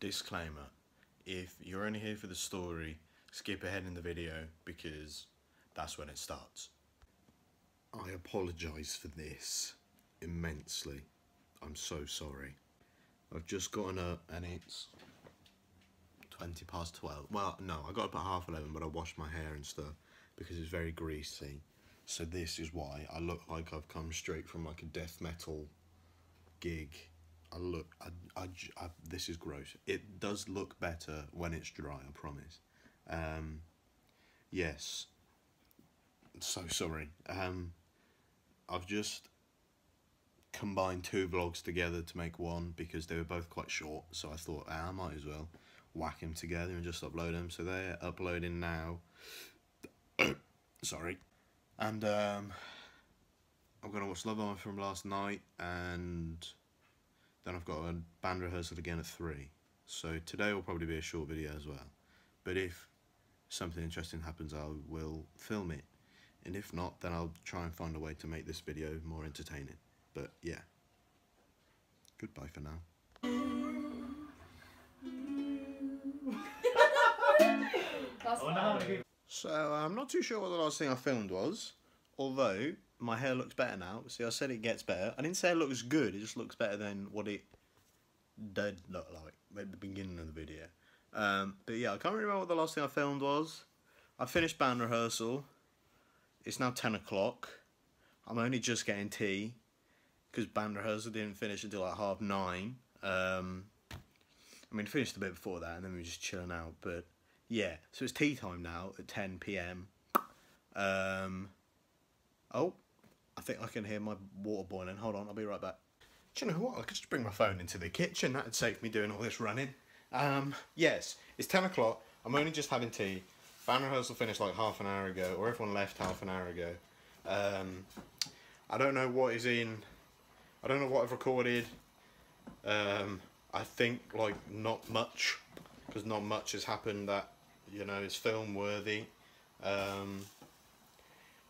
disclaimer, if you're only here for the story, skip ahead in the video because that's when it starts. I apologise for this immensely. I'm so sorry. I've just gotten up and it's 12:20. Well, no, I got up at 11:30, but I washed my hair and stuff because it's very greasy. So this is why I look like I've come straight from like a death metal gig. This is gross. It does look better when it's dry, I promise. Yes. So sorry. I've just combined 2 vlogs together to make one because they were both quite short. So I thought, I might as well whack them together and just upload them. So they're uploading now. Sorry. And I'm gonna watch Love Island from last night, and then I've got a band rehearsal again at 3. So today will probably be a short video as well. But if something interesting happens, I will film it. And if not, then I'll try and find a way to make this video more entertaining. But yeah. Goodbye for now. So I'm not too sure what the last thing I filmed was, although my hair looks better now. See, I said it gets better. I didn't say it looks good, it just looks better than what it did look like at the beginning of the video. But yeah, I can't remember what the last thing I filmed was. I finished band rehearsal. It's now 10 o'clock. I'm only just getting tea because band rehearsal didn't finish until like 9:30. I mean, it finished a bit before that and then we were just chilling out, but yeah, so it's tea time now at 10 PM. Oh, I think I can hear my water boiling. Hold on, I'll be right back. Do you know what? I could just bring my phone into the kitchen. That'd save me doing all this running. Yes, it's 10 o'clock. I'm only just having tea. Band rehearsal finished like half an hour ago, or everyone left half an hour ago. I don't know what is in. I don't know what I've recorded. I think like not much, because not much has happened that, you know, is film worthy.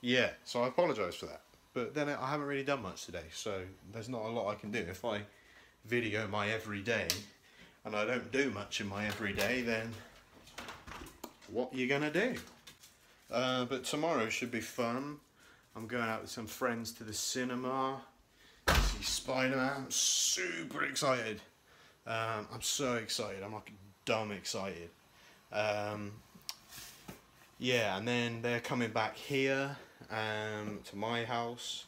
Yeah, so I apologise for that. But then I haven't really done much today, so there's not a lot I can do. If I video my everyday and I don't do much in my everyday, then what are you gonna do? But tomorrow should be fun. I'm going out with some friends to the cinema to see Spider-Man. I'm super excited. I'm so excited. I'm like dumb excited. Yeah, and then they're coming back here to my house,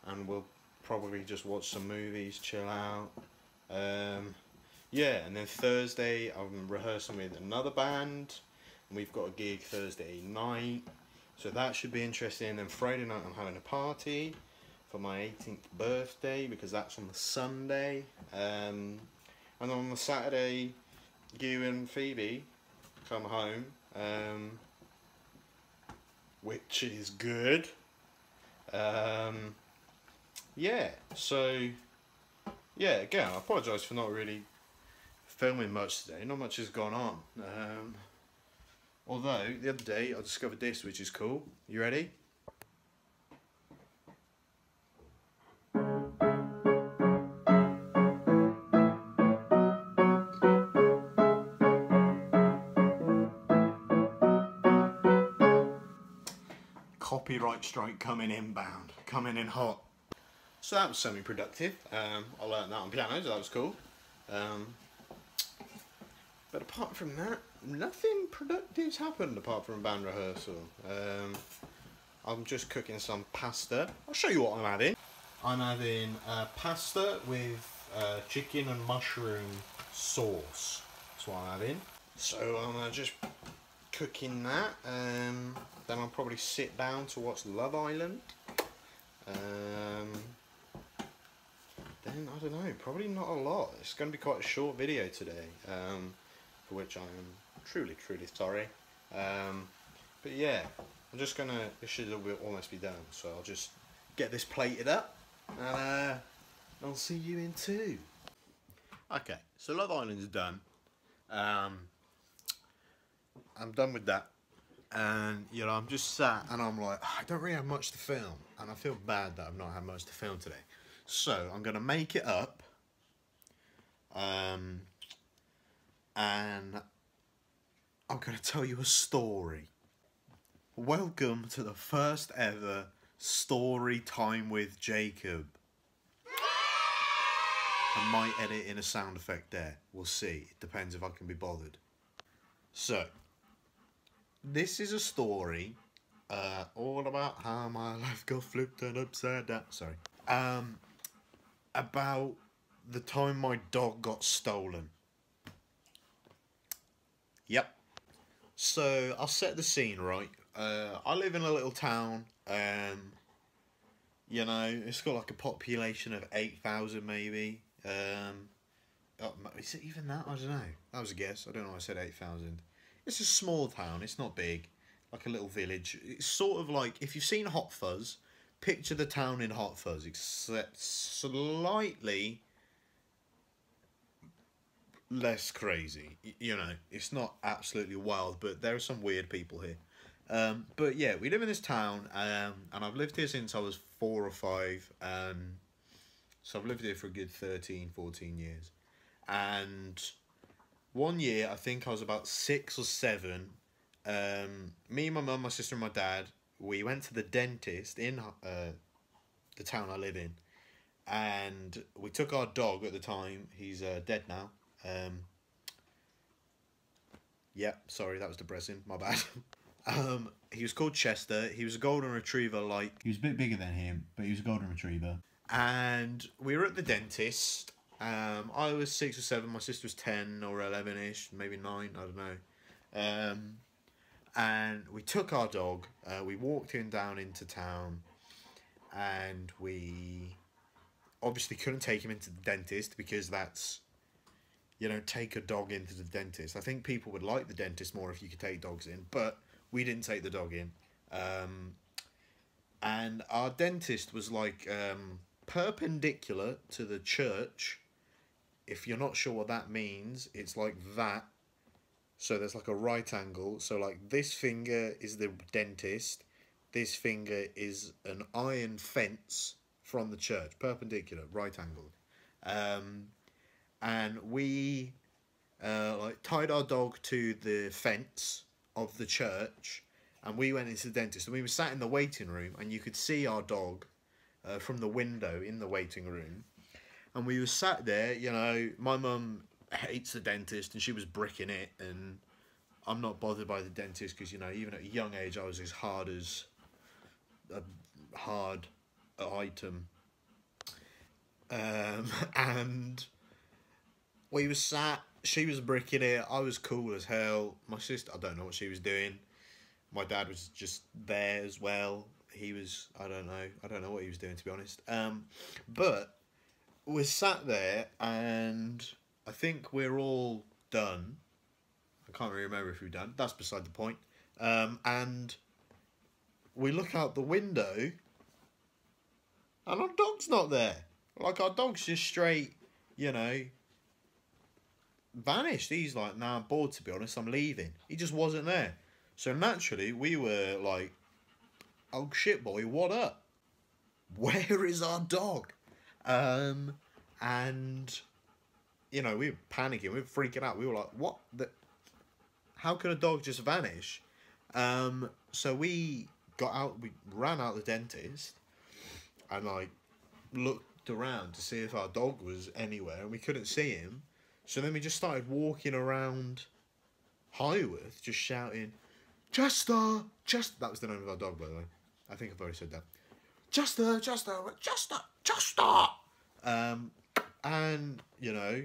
and we'll probably just watch some movies, chill out. Yeah, and then Thursday I'm rehearsing with another band, and we've got a gig Thursday night, so that should be interesting. And then Friday night I'm having a party for my 18th birthday, because that's on the Sunday. And then on the Saturday, you and Phoebe come home, which is good. Yeah, so yeah, again, I apologise for not really filming much today. Not much has gone on. Although the other day I discovered this, which is cool. You ready? Copyright strike coming inbound, coming in hot. So that was semi-productive. I learned that on piano, so that was cool. But apart from that, nothing productive's happened apart from band rehearsal. I'm just cooking some pasta. I'll show you what I'm having. I'm having pasta with chicken and mushroom sauce. That's what I'm having. So I'm just cooking that. Then I'll probably sit down to watch Love Island. Then I don't know, probably not a lot. It's going to be quite a short video today, for which I am truly sorry. But yeah, I'm just gonna. This should almost be done, so I'll just get this plated up, and I'll see you in 2. Okay, so Love Island's done. I'm done with that. And you know, I'm just sat and I'm like, I don't really have much to film, and I feel bad that I've not had much to film today. So I'm gonna make it up. and I'm going to tell you a story. Welcome to the first ever story time with Jacob. I might edit in a sound effect there. We'll see. It depends if I can be bothered. So, this is a story all about how my life got flipped and upside down. Sorry. About the time my dog got stolen. Yep. So, I'll set the scene, right? I live in a little town. You know, it's got like a population of 8,000 maybe. Is it even that? I don't know. That was a guess. I don't know why I said 8,000. It's a small town. It's not big. Like a little village. It's sort of like, if you've seen Hot Fuzz, picture the town in Hot Fuzz, except slightly less crazy. You know, it's not absolutely wild, but there are some weird people here. But yeah, we live in this town, and I've lived here since I was 4 or 5, so I've lived here for a good 13, 14 years. And one year, I think I was about 6 or 7, me, my mum, my sister and my dad, we went to the dentist in the town I live in, and we took our dog at the time. He's dead now. Yeah, sorry, that was depressing, my bad. He was called Chester. He was a golden retriever, like... He was a bit bigger than him, but he was a golden retriever. And we were at the dentist. I was 6 or 7, my sister was 10 or 11-ish, maybe 9, I don't know. And we took our dog, we walked him down into town, and we obviously couldn't take him into the dentist because that's... You don't take a dog into the dentist. I think people would like the dentist more if you could take dogs in, but we didn't take the dog in. And our dentist was like perpendicular to the church. If you're not sure what that means, it's like that. So there's like a right angle. So like this finger is the dentist. This finger is an iron fence from the church. Perpendicular, right angled. And we like tied our dog to the fence of the church, and we went into the dentist, and we were sat in the waiting room, and you could see our dog from the window in the waiting room. And we were sat there, you know, my mum hates the dentist, and she was bricking it, and I'm not bothered by the dentist because, you know, even at a young age I was as hard as a hard item. And we were sat, she was bricking it, I was cool as hell. My sister, I don't know what she was doing. My dad was just there as well. He was, I don't know what he was doing, to be honest. But we're sat there, and I think we're all done. I can't really remember if we're done. That's beside the point. And we look out the window, and our dog's not there. Like, our dog's just straight, you know, vanished. He's like, nah, I'm bored, to be honest, I'm leaving. He just wasn't there. So naturally, we were like, oh shit, boy, what up? Where is our dog? And, you know, we were panicking, we were freaking out. We were like, what? How can a dog just vanish? So we got out, we ran out the dentist, and like, looked around to see if our dog was anywhere, and we couldn't see him. So then we just started walking around Highworth, just shouting, Chester, Chester. That was the name of our dog, by the way. I think I've already said that. Chester, Chester, Chester, Chester. And, you know,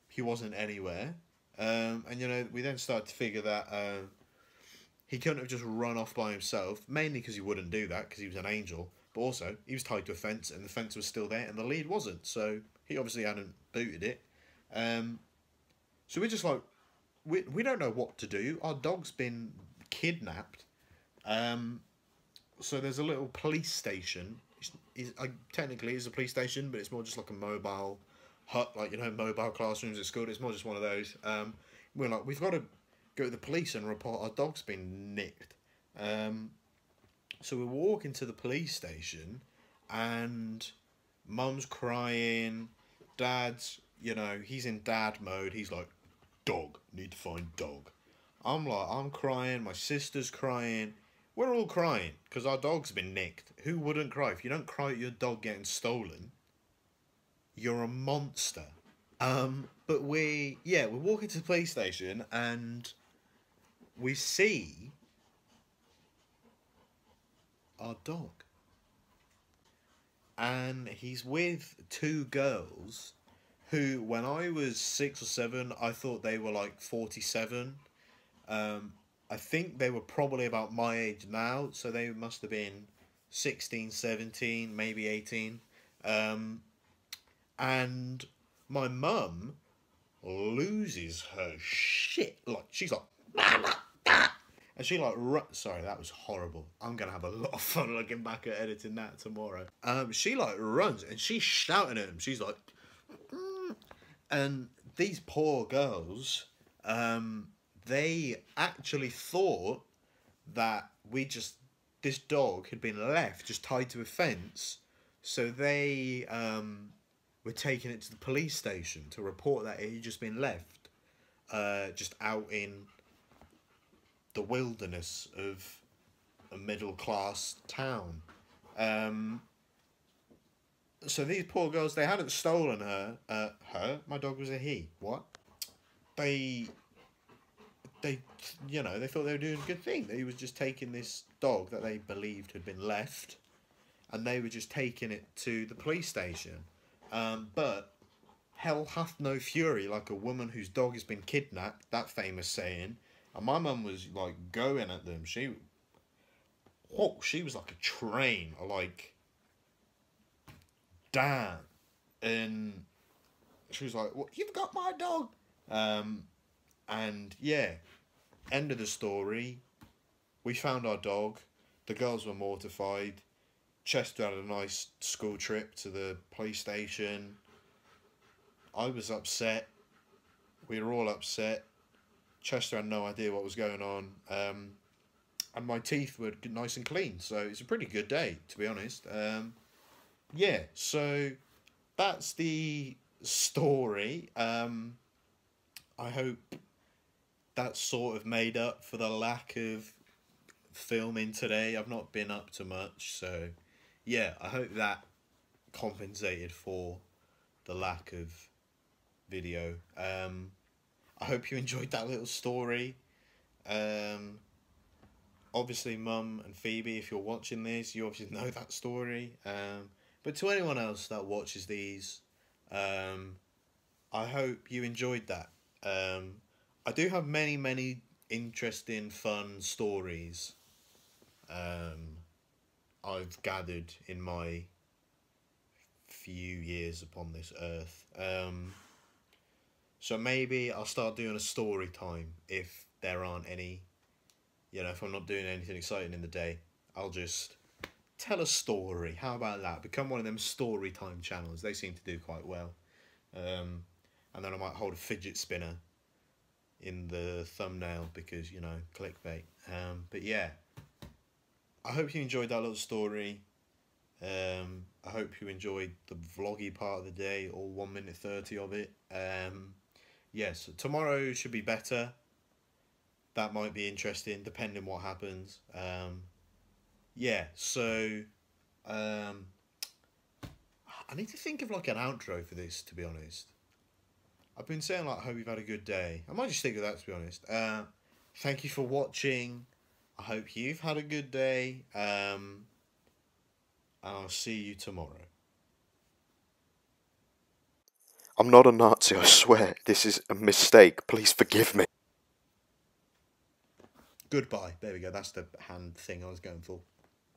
he wasn't anywhere. And, you know, we then started to figure that he couldn't have just run off by himself, mainly because he wouldn't do that, because he was an angel. But also, he was tied to a fence, and the fence was still there, and the lead wasn't. So he obviously hadn't booted it. So we're just like, we don't know what to do. Our dog's been kidnapped. So there's a little police station. Technically it's a police station, but it's more just like a mobile hut, like, you know, mobile classrooms at school. It's more just one of those. We're like, we've got to go to the police and report our dog's been nicked. So we're walking to the police station, and Mum's crying, Dad's, you know, he's in dad mode. He's like, dog. Need to find dog. I'm crying. My sister's crying. We're all crying because our dog's been nicked. Who wouldn't cry? If you don't cry at your dog getting stolen, you're a monster. But we're walking to the police station and we see our dog. And he's with two girls who, when I was 6 or 7, I thought they were like 47. I think they were probably about my age now, so they must have been 16, 17, maybe 18. And my mum loses her shit. Like, she's like, and she like, sorry, that was horrible. I'm gonna have a lot of fun looking back at editing that tomorrow. She like runs and she's shouting at him. She's like, and these poor girls, they actually thought that this dog had been left just tied to a fence, so they were taking it to the police station to report that it had just been left just out in the wilderness of a middle-class town. So these poor girls, they hadn't stolen her. My dog was a he. What? They they thought they were doing a good thing. They was just taking this dog that they believed had been left, and they were just taking it to the police station. But hell hath no fury like a woman whose dog has been kidnapped, that famous saying. And my mum was like going at them. She was like a train, like, damn. And she was like, "What? You've got my dog." And yeah, end of the story. We found our dog. The girls were mortified. Chester had a nice school trip to the police station. I was upset. We were all upset. Chester had no idea what was going on. And my teeth were nice and clean. So it's a pretty good day, to be honest. Yeah, so that's the story. I hope that's sort of made up for the lack of filming today. I've not been up to much, so yeah, I hope that compensated for the lack of video. I hope you enjoyed that little story. Obviously, Mum and Phoebe, if you're watching this, you obviously know that story. But to anyone else that watches these, I hope you enjoyed that. I do have many interesting, fun stories I've gathered in my few years upon this earth. So maybe I'll start doing a story time if there aren't any, if I'm not doing anything exciting in the day. I'll just tell a story. How about that? Become one of them story time channels. They seem to do quite well. And then I might hold a fidget spinner in the thumbnail because, clickbait. But yeah, I hope you enjoyed that little story. I hope you enjoyed the vloggy part of the day, all 1 minute 30 of it. Yes, tomorrow should be better. That might be interesting, depending what happens. Yeah, so I need to think of like an outro for this, to be honest. I've been saying like, I hope you've had a good day. I might just stick with that, to be honest. Thank you for watching. I hope you've had a good day. And I'll see you tomorrow. I'm not a Nazi, I swear. This is a mistake. Please forgive me. Goodbye. There we go. That's the hand thing I was going for.